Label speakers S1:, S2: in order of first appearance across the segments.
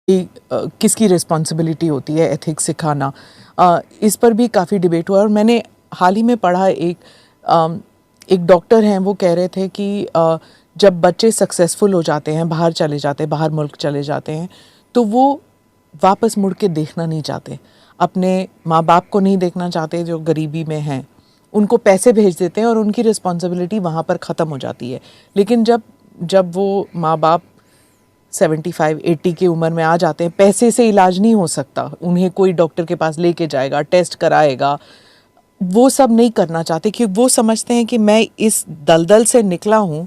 S1: किसकी रिस्पॉन्सिबिलिटी होती है एथिक्स सिखाना, इस पर भी काफ़ी डिबेट हुआ। और मैंने हाल ही में पढ़ा एक डॉक्टर हैं, वो कह रहे थे कि जब बच्चे सक्सेसफुल हो जाते हैं, बाहर चले जाते हैं, बाहर मुल्क चले जाते हैं, तो वो वापस मुड़ के देखना नहीं चाहते, अपने माँ बाप को नहीं देखना चाहते जो गरीबी में हैं, उनको पैसे भेज देते हैं और उनकी रिस्पॉन्सिबिलिटी वहाँ पर ख़त्म हो जाती है। लेकिन जब वो माँ बाप 75-80 की उम्र में आ जाते हैं, पैसे से इलाज नहीं हो सकता, उन्हें कोई डॉक्टर के पास लेके जाएगा, टेस्ट कराएगा, वो सब नहीं करना चाहते क्योंकि वो समझते हैं कि मैं इस दलदल से निकला हूँ,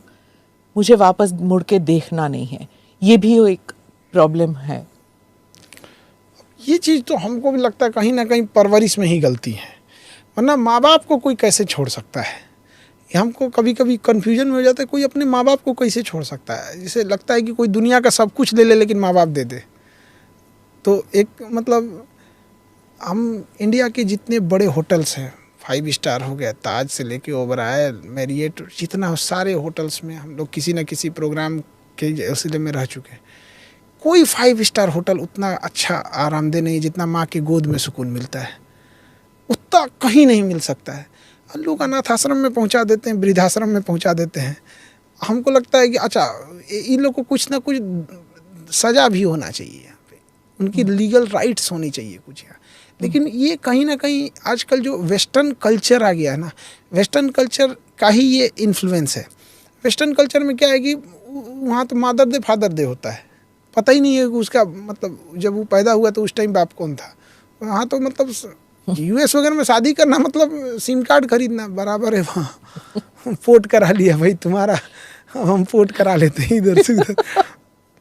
S1: मुझे वापस मुड़ के देखना नहीं है। ये भी एक प्रॉब्लम है।
S2: ये चीज़ तो हमको भी लगता है कहीं ना कहीं परवरिश में ही गलती है, वरना माँ बाप को कोई कैसे छोड़ सकता है। ये हमको कभी कभी कन्फ्यूजन में हो जाता है, कोई अपने माँ बाप को कैसे छोड़ सकता है। जैसे लगता है कि कोई दुनिया का सब कुछ ले ले लेकिन माँ बाप दे दे। तो एक मतलब हम इंडिया के जितने बड़े होटल्स हैं, 5 स्टार हो गया, ताज से लेके ओबराय, मैरियट, जितना सारे होटल्स में हम लोग किसी न किसी प्रोग्राम के सिलसिले में रह चुके हैं। कोई 5 स्टार होटल उतना अच्छा आरामदेह नहीं जितना माँ के गोद में सुकून मिलता है, उतना कहीं नहीं मिल सकता है। लोग अनाथ आश्रम में पहुंचा देते हैं, वृद्धाश्रम में पहुंचा देते हैं। हमको लगता है कि अच्छा, इन लोग को कुछ ना कुछ सज़ा भी होना चाहिए, यहाँ पे उनकी लीगल राइट्स होनी चाहिए कुछ यहाँ। लेकिन ये कहीं ना कहीं आजकल जो वेस्टर्न कल्चर आ गया है ना, वेस्टर्न कल्चर का ही ये इन्फ्लुएंस है। वेस्टर्न कल्चर में क्या है कि वहाँ तो मदर डे फादर डे होता है, पता ही नहीं है कि उसका मतलब जब वो पैदा हुआ तो उस टाइम बाप कौन था। वहाँ तो मतलब यूएस वगैरह में शादी करना मतलब सिम कार्ड खरीदना बराबर है। वहाँ पोर्ट करा लिया भाई तुम्हारा, हम पोर्ट करा लेते हैं इधर से उधर।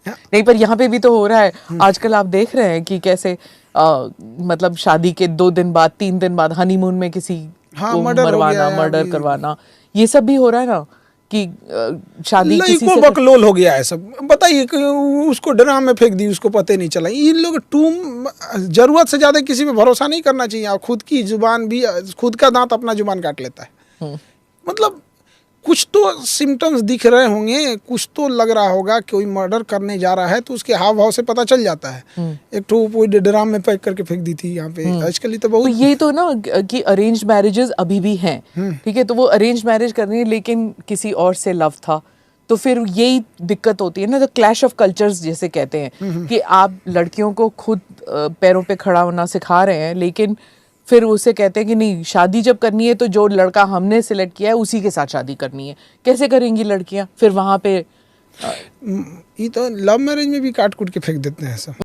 S1: नहीं, पर यहाँ पे भी तो हो रहा है आजकल। आप देख रहे हैं कि कैसे मतलब शादी के 2 दिन बाद 3 दिन बाद हनीमून में किसी को मरवाना, मर्डर करवाना, ये सब भी हो रहा है ना कि शादी किसी से
S2: बकलोल हो गया है सब। बताइए कि उसको ड्राम में फेंक दी, उसको पता नहीं चला। इन लोग जरूरत से ज़्यादा किसी पे भरोसा नहीं करना चाहिए। और खुद की जुबान भी, खुद का दांत अपना जुबान काट लेता है। मतलब कुछ तो सिम्टम्स दिख रहे होंगे, कुछ तो लग रहा होगा कि कोई मर्डर करने जा रहा है, तो उसके हाव भाव से पता चल जाता है। एक तो कोई ड्राम में पैक करके फेंक दी थी यहाँ पे। आजकल तो बहुत,
S1: तो ये तो ना कि अरेंज मैरिजेस अभी भी हैं, ठीक है, तो वो अरेंज मैरिज करनी है लेकिन किसी और से लव था, तो फिर यही दिक्कत होती है ना, द क्लैश ऑफ कल्चर्स जैसे कहते हैं कि आप लड़कियों को खुद पैरों पे खड़ा होना सिखा रहे हैं, लेकिन फिर उसे कहते हैं कि नहीं, शादी जब करनी है तो जो लड़का हमने सिलेक्ट किया है उसी के साथ शादी करनी है। कैसे करेंगी लड़कियां फिर वहां पे?
S2: ये तो लव मैरिज में भी काट कूट के फेंक देते हैं सब।